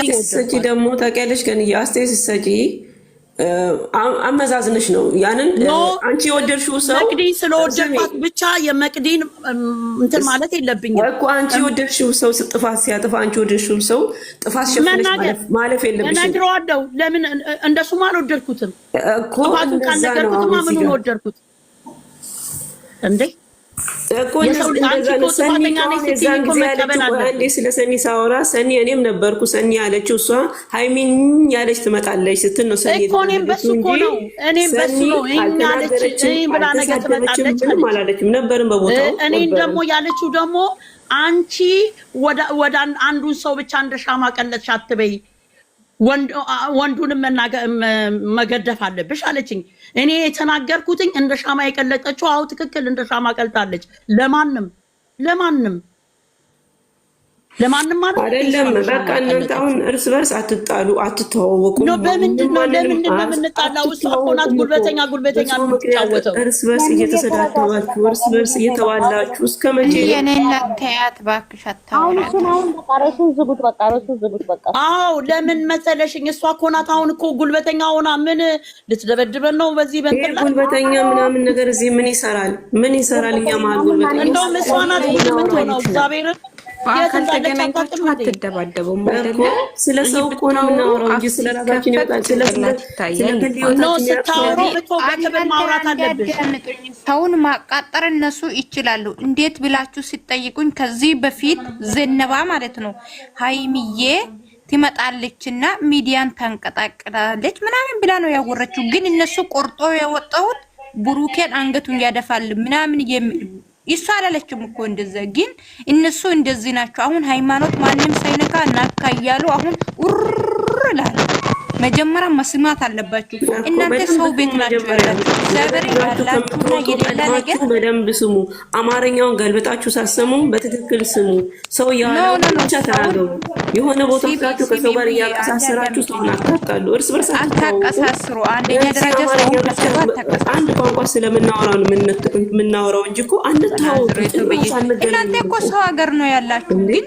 ስትሰጪ ደግሞ ታውቂያለሽ ግን አስተያየት ስትሰጪ አመዛዝነሽ ነው ያንን አንቺ የወደድሽው ሰው መቅዲ ስለወደድኳት ብቻ የመቅዲን እንትን ማለት የለብኝም እኮ አንቺ የወደድሽው ሰው ጥፋት ሲያጥፋ አንቺ የወደድሽው ሰው ጥፋት ሸፍነሽ ማለፍ የለብሽም እነግረዋለሁ ለምን እንደሱማ አልወደድኩትም እኮ ጥፋቱን ካልነገርኩትማ ምኑን ወደድኩት እንዴ እኮ ስለ ሰኒ ሳወራ ሰኒ እኔም ነበርኩ ሰኒ ያለችው እሷ ሃይሚን ያለች ትመጣለች ስትል ነው ሰኒ እኮ እኔም በሱ እኮ ነው እኔም በሱ ነው ያለች ብላ ነገር ትመጣለች አላለችም ነበርም በቦታው እኔን ደግሞ ያለችው ደግሞ አንቺ ወደ አንዱን ሰው ብቻ እንደ ሻማ ቀለጥሽ አትበይ ወንዱንም መገደፍ አለብሽ አለችኝ እኔ የተናገርኩትኝ እንደ ሻማ የቀለጠችው አው ትክክል እንደ ሻማ ቀልጣለች ለማንም ማለት አይደለም በቃ እናንተ አሁን እርስ በርስ አትጣሉ አትተዋወቁ ነው ለምንድን ነው የምንጣላው እሷኮናት ጉልበተኛ ነው የምትጫወተው እርስ በርስ እየተሰዳደባችሁ እርስ በርስ እየተዋላችሁ እስከመቼ የኔና ተያት ባክሽ አታውራ አው ለምን መሰለሽኝ እሷኮናት አሁን እኮ ጉልበተኛ ሆና ምን ልትደበድበን ነው በዚህ በእንትና ጉልበተኛ ምናምን ነገር እዚህ ምን ይሰራል እኛ ማለት ጉልበተኛ እንደውም እሷናት የምትሆነው እግዚአብሔር ተገናኝታችሁ አትደባደቡም አይደለ ስለሰው እኮ ነው የምናወራው እንጂ ስለራሳችን ይወጣል ሰውን ማቃጠር እነሱ ይችላሉ እንዴት ብላችሁ ሲጠይቁኝ ከዚህ በፊት ዘነባ ማለት ነው ሃይሚዬ ትመጣለችና ሚዲያን ታንቀጣቅላለች ምናምን ብላ ነው ያወረችው ግን እነሱ ቆርጦ ያወጣሁት ብሩኬን አንገቱን ያደፋል ምናምን ይሷ አላለችም እኮ እንደዛ ግን እነሱ እንደዚህ ናቸው አሁን ሃይማኖት ማንንም ሳይነካ ናካ እያሉ አሁን ኡርላል መጀመሪያ መስማት አለባችሁ እናንተ ሰው ቤት ናችሁ ያላችሁ ዘበር ያላችሁና የሌላ ነገር በደንብ ስሙ አማርኛውን ገልብጣችሁ ሳሰሙ በትክክል ስሙ ሰው ያለው ብቻ ተናገሩ የሆነ ቦታ ካችሁ ከሰው ጋር ያቀሳሰራችሁ ሰው ናካካሉ እርስ በርስ አታቀሳስሩ አንደኛ ደረጃ ሰው ተቀሳቀሳችሁ አንድ ቋንቋ ስለምናወራው ነው የምናወራው እንጂ እኮ እናንተ እኮ ሰው ሀገር ነው ያላችሁ ግን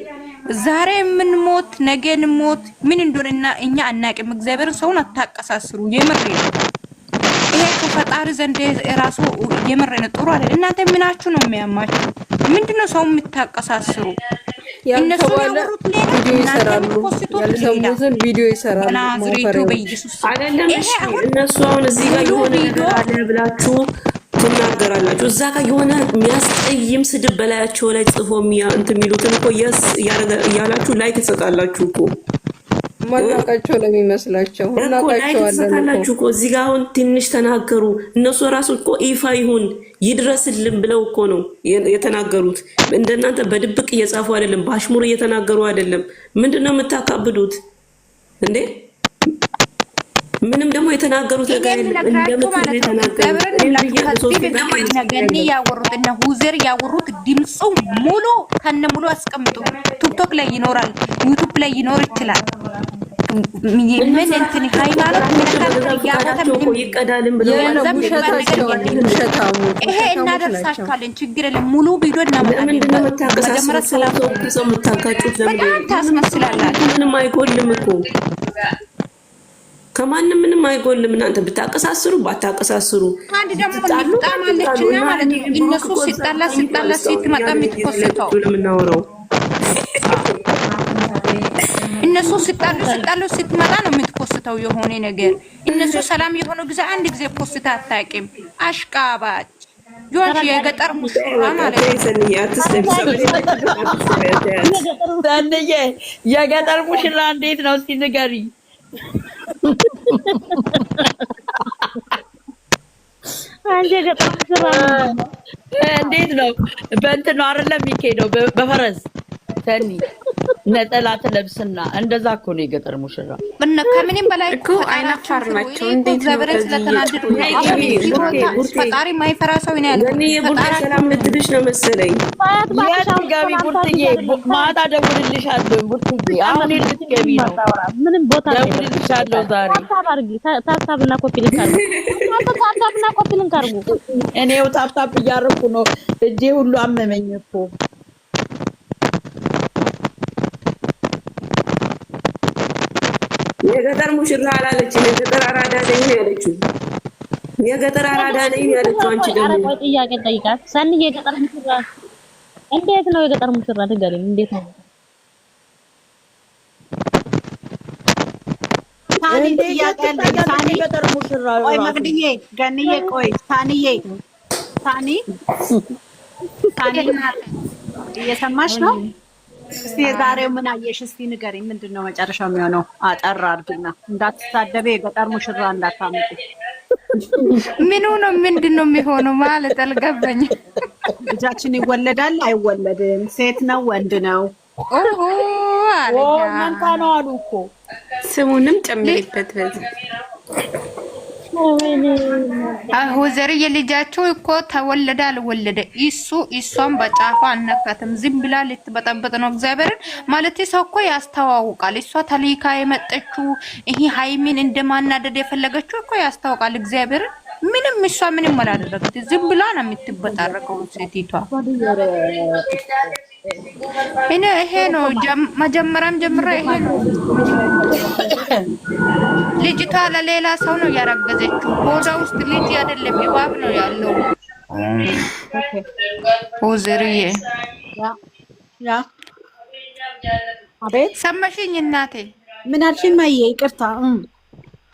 ዛሬ ምን ሞት ነገን ሞት ምን እንደሆነና እኛ አናቅም እግዚአብሔር ሰውን አታቀሳስሩ የምር ይሄ ከፈጣሪ ዘንድ ራሱ የምር ነው ጥሩ አይደል እናንተ ምናችሁ ነው የሚያማችሁ ምንድነው ሰው የምታቀሳስሩ እነሱ ያወሩት ያልሰሙትን ቪዲዮ ይሰራሉ ናዝሬቱ በኢየሱስ አይደለም እነሱ አሁን እዚህ ጋር የሆነ ነገር አለ ብላችሁ ትናገራላችሁ እዛ ጋር የሆነ የሚያስጠይም ስድብ በላያቸው ላይ ጽፎ እንትን የሚሉትን እኮ እያላችሁ ላይክ ትሰጣላችሁ እኮ ማናቃቸው ለሚመስላቸው እናቃቸዋለን እኮ እዚህ ጋር አሁን ትንሽ ተናገሩ እነሱ ራሱ እኮ ይፋ ይሁን ይድረስልን ብለው እኮ ነው የተናገሩት እንደናንተ በድብቅ እየጻፉ አይደለም ባሽሙር እየተናገሩ አይደለም ምንድነው የምታካብዱት እንዴ ምንም ደግሞ የተናገሩት ነገር እንደምትል የተናገሩት ነገኒ ያወሩት እና ሁዘር ያወሩት ድምጹ ሙሉ ከነ ሙሉ አስቀምጡ ቲክቶክ ላይ ይኖራል ዩቲዩብ ላይ ይኖር ይችላል ምን እንትን ሃይማኖት ምንም ይቀዳልን ብለው ይሄ እናደርሳችኋለን ችግር የለም ሙሉ ቪዲዮ እናመጣለን መጀመሪያ ሰላም ሰው የምታጋጩት በጣም ታስመስላላችሁ ምንም አይጎልም እኮ ከማንም ምንም አይጎልም እናንተ ብታቀሳስሩ ባታቀሳስሩ አንድ ደግሞ ምጣማለችና ማለት ነው እነሱ ሲጣላ ሲትመጣ የምትኮስተው ለምናወራው እነሱ ሲጣሉ ስትመጣ ነው የምትኮስተው የሆነ ነገር እነሱ ሰላም የሆነ ጊዜ አንድ ጊዜ ፖስታ አታውቂም አሽቃባጭ ጆርጅ የገጠር ሙሽራ ማለት ነው ሰንዬ የገጠር ሙሽራ እንዴት ነው እስኪ ንገሪ አንጀ ገጠር ሙሽራ እንዴት ነው በእንትን ነው አይደለም የሚሄደው በፈረስ ሰኒ ነጠላ ተለብስና እንደዛ እኮ ነው የገጠር ሙሽራ እና ከምንም በላይ እኮ አይናፋር ናቸው እንዴት ዘበረ ስለተናደዱ ፈጣሪ ማይፈራ ሰው ነው ያለው ፈጣሪ ሰላም ልትልሽ ነው መሰለኝ ያትጋቢ ቡርትዬ ማታ ደውልልሻለሁ ቡርትዬ አሁን ልትገቢ ነው ምንም ቦታ ደውልልሻለሁ ዛሬ ታታብና ኮፒ ሊንክ አርጉ እኔው ታፕታፕ እያረኩ ነው እጄ ሁሉ አመመኝ እኮ የገጠር ሙሽራ አላለች። የገጠር አራዳ ነኝ ያለችው። የገጠር አራዳ ነኝ ያለችው። አንቺ ደግሞ ቆይ ጥያቄ ጠይቃት። ሰኒ የገጠር ሙሽራ እንዴት ነው? የገጠር ሙሽራ ንገሪኝ፣ እንዴት ነው? ሳኒ ጥያቄ አለኝ። ሳኒ የገጠር ሙሽራ ቆይ መቅድዬ ገንዬ ቆይ ሳኒዬ ሳኒ እየሰማሽ ነው? እስቲ የዛሬው ምን አየሽ? እስቲ ንገሪኝ። ምንድን ነው መጨረሻው የሚሆነው? አጠር አድርግና እንዳትሳደበ የገጠር ሙሽራ እንዳታመጡ። ምኑ ነው ምንድን ነው የሚሆነው ማለት አልገባኝም። ልጃችን ይወለዳል አይወለድም? ሴት ነው ወንድ ነው? ኦሆ መንታ ነው አሉ እኮ ስሙንም ጨምሪበት በዚህ ወዘር የልጃቸው እኮ ተወለደ አልወለደ እሷን በጫፏ አነካትም። ዝም ብላ ልትበጠበጥ ነው። እግዚአብሔርን ማለት ሰው እኮ ያስተዋውቃል። እሷ ተሊካ የመጠችው ይሄ ሃይሚን እንደማናደድ የፈለገችው እኮ ያስተዋውቃል። እግዚአብሔርን ምንም እሷ ምንም አላደረገች። ዝም ብላ ነው የምትበጣረቀው ሴቲቷ። ይሄ ነው መጀመሪያም ጀምራ ይሄ ነው። ልጅቷ ለሌላ ሰው ነው ያረገዘችው። ሆዷ ውስጥ ልጅ አይደለም እባብ ነው ያለው። ወዘርዬ ያ አቤት ሰማሽኝ እናቴ? ምን አልሽኝ? ማየ ይቅርታ።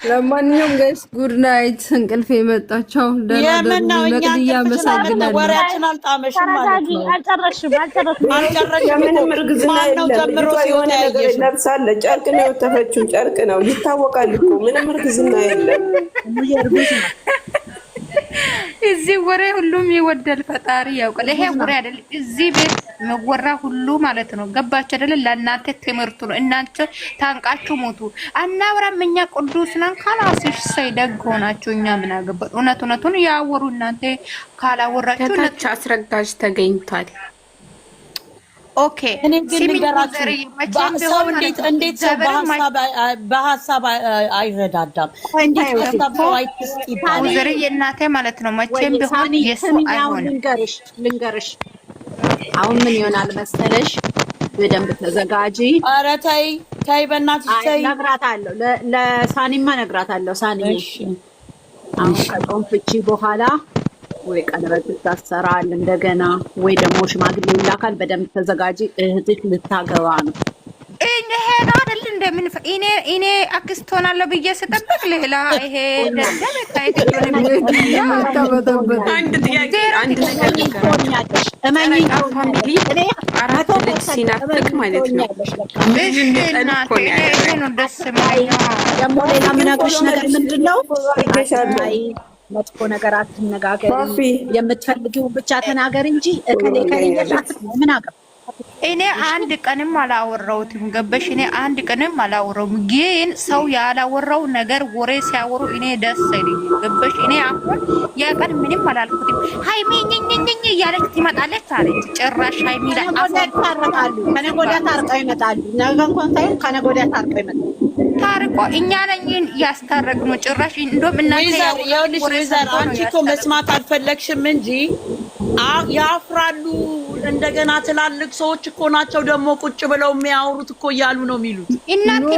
ለማንኛውም ጋይስ ጉድ ናይት። እንቅልፍ የመጣቸው የምነው እኛ እያመሰግናለሁ። ወሬያችን አልጣመሽም ማለት ነው። ምንም እርግዝና የለም። የሆነ ነገር ለብሳለች። ጨርቅ ነው የተፈችው። ጨርቅ ነው ይታወቃል እኮ ምንም እርግዝና የለም። እዚህ ወሬ ሁሉም ይወደል። ፈጣሪ ያውቃል። ይሄ ወሬ አይደለም እዚህ ቤት መወራ ሁሉ ማለት ነው። ገባች አይደለ? ለእናንተ ትምህርቱ ነው። እናንተ ታንቃችሁ ሞቱ። አናወራም እኛ ቅዱስ ነን። ካላስሽ ሳይደግ ሆናችሁ እኛ ምን አገባን? እውነቱን ያወሩ እናንተ ካላወራችሁ ከታች አስረጋጅ ተገኝቷል። ኦኬ እኔ ግን ንገራችሁ ሰው እንዴት ሰው በሀሳብ አይረዳዳም? ዘር የእናቴ ማለት ነው። መቼም ቢሆን የሱ አይሆንም። ልንገርሽ አሁን ምን ይሆናል መሰለሽ? በደንብ ተዘጋጂ። ኧረ ተይ በእናትሽ ተይ። እነግራታለሁ፣ ለሳኒማ እነግራታለሁ። ሳኒዬ አሁን ከጾም ፍቺ በኋላ ወይ ቀለበት ይታሰራል እንደገና ወይ ደግሞ ሽማግሌ ይላካል። በደንብ ተዘጋጂ። እህትሽ ልታገባ ነው። እኔ ሄዳ አይደል እንደምን እኔ አክስት ሆናለሁ ብዬ ስጠብቅ ሌላ ይሄ ደደብ አንድ ጥያቄ አንድ ነገር ልንገራችሁ። ፋሚሊ አራት ልጅ ሲናፍቅ ማለት ነው። ደግሞ ሌላ የምነግርሽ ነገር ምንድን ነው? መጥፎ ነገር አትነጋገሪ። የምትፈልጊውን ብቻ ተናገር እንጂ እከሌ ከሌለሽ ምን አገባ። እኔ አንድ ቀንም አላወራሁትም። ገበሽ? እኔ አንድ ቀንም አላወራሁም። ግን ሰው ያላወራው ነገር ወሬ ሲያወሩ እኔ ደስ አይለኝም። ገበሽ? እኔ አሁን ያ ቀን ምንም አላልኩትም። ሃይሚ ኝኝኝኝ እያለች ትመጣለች አለች። ጭራሽ ሃይሚ ላይ ታረቃሉ። ከነገ ወዲያ ታርቀው ይመጣሉ። ነገ እንኳን ሳይሆን ከነገ ወዲያ ታርቀው ይመጣሉ። ታርቆ እኛ ነን ያስታረቅነው። ጭራሽ እንደውም እናንተ ወይዘር አንቺ እኮ መስማት አልፈለግሽም እንጂ ያፍራሉ። እንደገና ትላልቅ ሰዎች እኮ ናቸው ደግሞ ቁጭ ብለው የሚያወሩት እኮ እያሉ ነው የሚሉት። እናንተ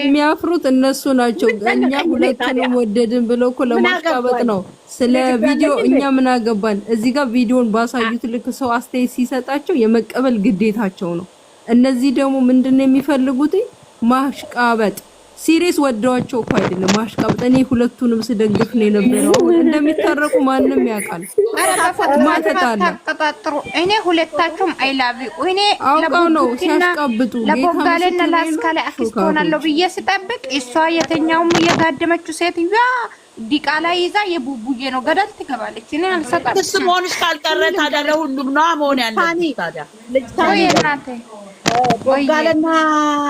የሚያፍሩት እነሱ ናቸው። እኛ ሁለቱንም ወደድን ብለው እኮ ለማሽቃበጥ ነው። ስለ ቪዲዮ እኛ ምን አገባን? እዚህ ጋር ቪዲዮን ባሳዩት ልክ ሰው አስተያየት ሲሰጣቸው የመቀበል ግዴታቸው ነው። እነዚህ ደግሞ ምንድነው የሚፈልጉት? ማሽቃበጥ። ሲሪየስ ወደዋቸው እኮ አይደለም ማሽቃበጥ። እኔ ሁለቱንም ስደግፍ ነው የነበረው። እንደሚታረቁ ማንም ያውቃል። ተቀጣጥሩ። እኔ ሁለታችሁም አይላቢ እኔ አውቀው ነው ሲያሽቃብጡ። ለቦጋለና ላስካለ አክስት ሆናለሁ ብዬ ስጠብቅ እሷ የተኛውም እየታደመችው ሴትዮዋ ዲቃላ ይዛ የቡቡዬ ነው ገደል ትገባለች። እኔ አልሰጣም። እሱ መሆንሽ ካልቀረ ታዲያ ለሁሉም ነው መሆን ያለበት። ታዲያ ቦጋለና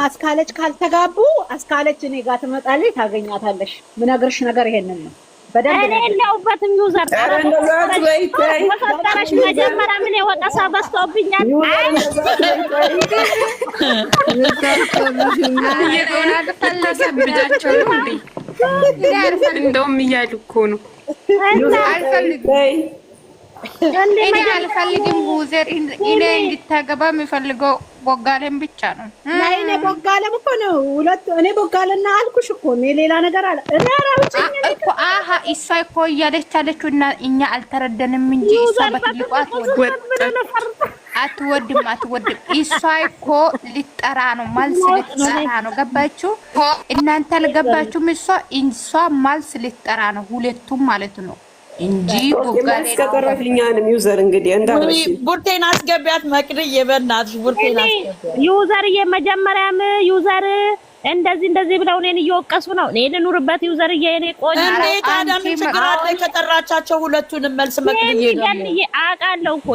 አስካለች ካልተጋቡ አስካለች እኔ ጋር ትመጣለች፣ ታገኛታለሽ። ምነግርሽ ነገር ይሄንን ነው። በደንብ እኔ የለሁበትም። ዩዘር ተፈጠረሽ መጀመሪያ ምን የወቀሳ በዝቶብኛል። እንደውም እያሉ እኮ ነው እኔ አልፈልግም ዩዘር እኔ እንድታገባ የሚፈልገው ቦጋለም ብቻ ነው። ናይ እኔ ቦጋለም እኮ ነው ሁለት እኔ ቦጋለና አልኩሽ እኮ እኔ ሌላ ነገር አለ እኔ አራውጭኝ እኮ አሃ እሷ እኮ እያለቻለችው እና እኛ አልተረደንም እንጂ እሷ በትልቁ አትወድም እሷ እኮ ሊጠራ ነው መልስ ሊጠራ ነው ገባችሁ እናንተ አልገባችሁም እሷ መልስ ሊጠራ ነው ሁለቱም ማለት ነው እንጂ ቦጋለ ከቀረፍልኛንም ዩዘር እንግዲህ እንዳልሽ ቡርቴን አስገቢያት መቅድዬ በእናትሽ ቡርቴን አስገቢያት ዩዘር የመጀመሪያም ዩዘር እንደዚህ ብለው እኔን እየወቀሱ ነው እኔ ልኑርበት ዩዘር የኔ ቆይ እንዴት አዳም ችግር አለ ከጠራቻቸው ሁለቱንም መልስ መቅድዬ ነው አውቃለሁ እኮ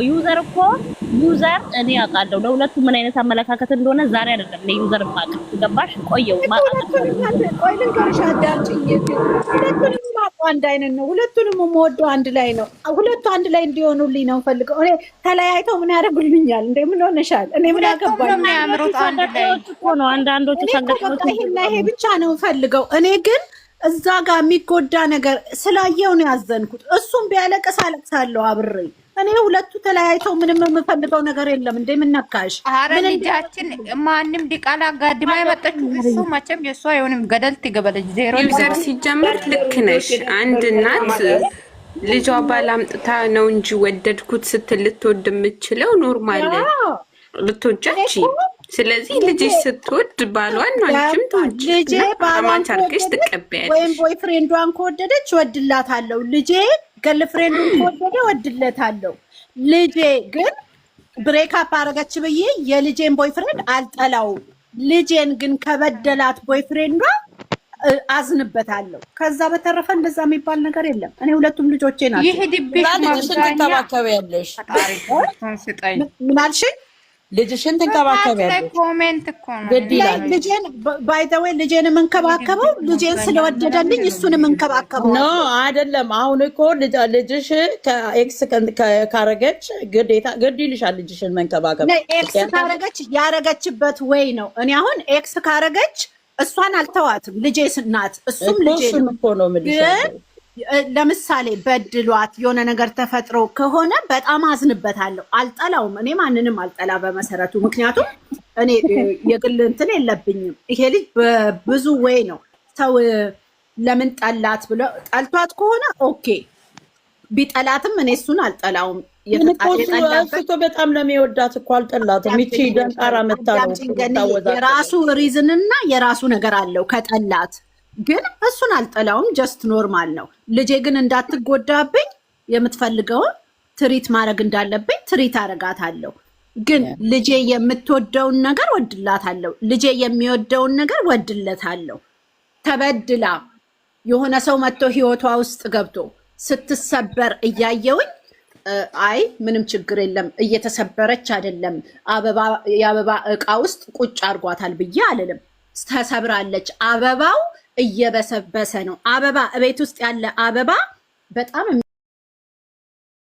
ዩዘር እኔ አውቃለሁ ለሁለቱ ምን አይነት አመለካከት እንደሆነ ዛሬ አይደለም ለዩዘር ማቅ ገባሽ ቆየው ማቃት ቆይ ልንገርሽ አዳምጪኝ ሁለቱንም ማቋ አንድ አይነት ነው ሁለቱንም የምወደው አንድ ላይ ነው ሁለቱ አንድ ላይ እንዲሆኑልኝ ነው ፈልገው እኔ ተለያይተው ምን ያደርጉልኛል እንዴ ምን ሆነሻል እኔ ምን አገባኝ የሚያምሩት አንድ ላይ እኮ ነው አንዳንዶቹ ሰገጥኩት ይሄ ብቻ ነው ፈልገው እኔ ግን እዛ ጋር የሚጎዳ ነገር ስላየው ነው ያዘንኩት እሱም ቢያለቅስ አለቅሳለሁ አብሬ እኔ ሁለቱ ተለያይተው ምንም የምፈልገው ነገር የለም እንዴ ምን ነካሽ አረ ልጃችን ማንንም ዲቃላ ጋድማ የመጣችው እሱ መቼም የሷ አይሆንም ገደል ትገበለች ዜሮ ዩዘር ሲጀመር ልክ ነሽ አንድ እናት ልጇ ባላምጥታ ነው እንጂ ወደድኩት ስትል ልትወድ የምትችለው ኖርማል ልትወጃች ስለዚህ ልጅሽ ስትወድ ባሏን አንቺም ትወጂ ልጄ ባሏን አርገሽ ትቀበያለሽ ወይም ቦይፍሬንዷን ከወደደች ወድላታለሁ ልጄ ገርልፍሬንዱን ከወደደ ወድለታለሁ ልጄ ግን ብሬክአፕ አረገች ብዬ የልጄን ቦይፍሬንድ አልጠላውም ልጄን ግን ከበደላት ቦይፍሬንዷ አዝንበታለሁ ከዛ በተረፈ እንደዛ የሚባል ነገር የለም እኔ ሁለቱም ልጆቼ ናቸው ይሄ ድብሽ ልጅሽን ትንከባከቢያለሽ ምን አልሽኝ ልጅሽን ትንከባከቢያለሽ ኮሜንት እኮ ነው ልጄን ባይ ዘ ዌይ ልጄን የምንከባከበው ልጄን ስለወደደልኝ እሱን የምንከባከበው ኖ አይደለም አሁን እኮ ልጅሽ ከኤክስ ካረገች ግዴታ ግድ ይልሻል ልጅሽን መንከባከብ ኤክስ ካረገች ያረገችበት ወይ ነው እኔ አሁን ኤክስ ካረገች እሷን አልተዋትም ልጄ ናት እሱም ልጄ ነው ግን ለምሳሌ በድሏት የሆነ ነገር ተፈጥሮ ከሆነ በጣም አዝንበታለሁ አልጠላውም እኔ ማንንም አልጠላ በመሰረቱ ምክንያቱም እኔ የግል እንትን የለብኝም ይሄ ልጅ በብዙ ወይ ነው ሰው ለምን ጠላት ብሎ ጠልቷት ከሆነ ኦኬ ቢጠላትም እኔ እሱን አልጠላውም የፈጣሪ በጣም ለሚወዳት እኮ አልጠላትም ይቺ ደንቃራ መታው የራሱ ሪዝን እና የራሱ ነገር አለው ከጠላት ግን እሱን አልጠላውም ጀስት ኖርማል ነው ልጄ ግን እንዳትጎዳብኝ የምትፈልገውን ትሪት ማድረግ እንዳለብኝ ትሪት አረጋታለሁ ግን ልጄ የምትወደውን ነገር ወድላታለሁ ልጄ የሚወደውን ነገር ወድለታለሁ ተበድላ የሆነ ሰው መጥቶ ህይወቷ ውስጥ ገብቶ ስትሰበር እያየውኝ አይ ምንም ችግር የለም እየተሰበረች አይደለም የአበባ እቃ ውስጥ ቁጭ አድርጓታል ብዬ አልልም ተሰብራለች አበባው እየበሰበሰ ነው አበባ ቤት ውስጥ ያለ አበባ በጣም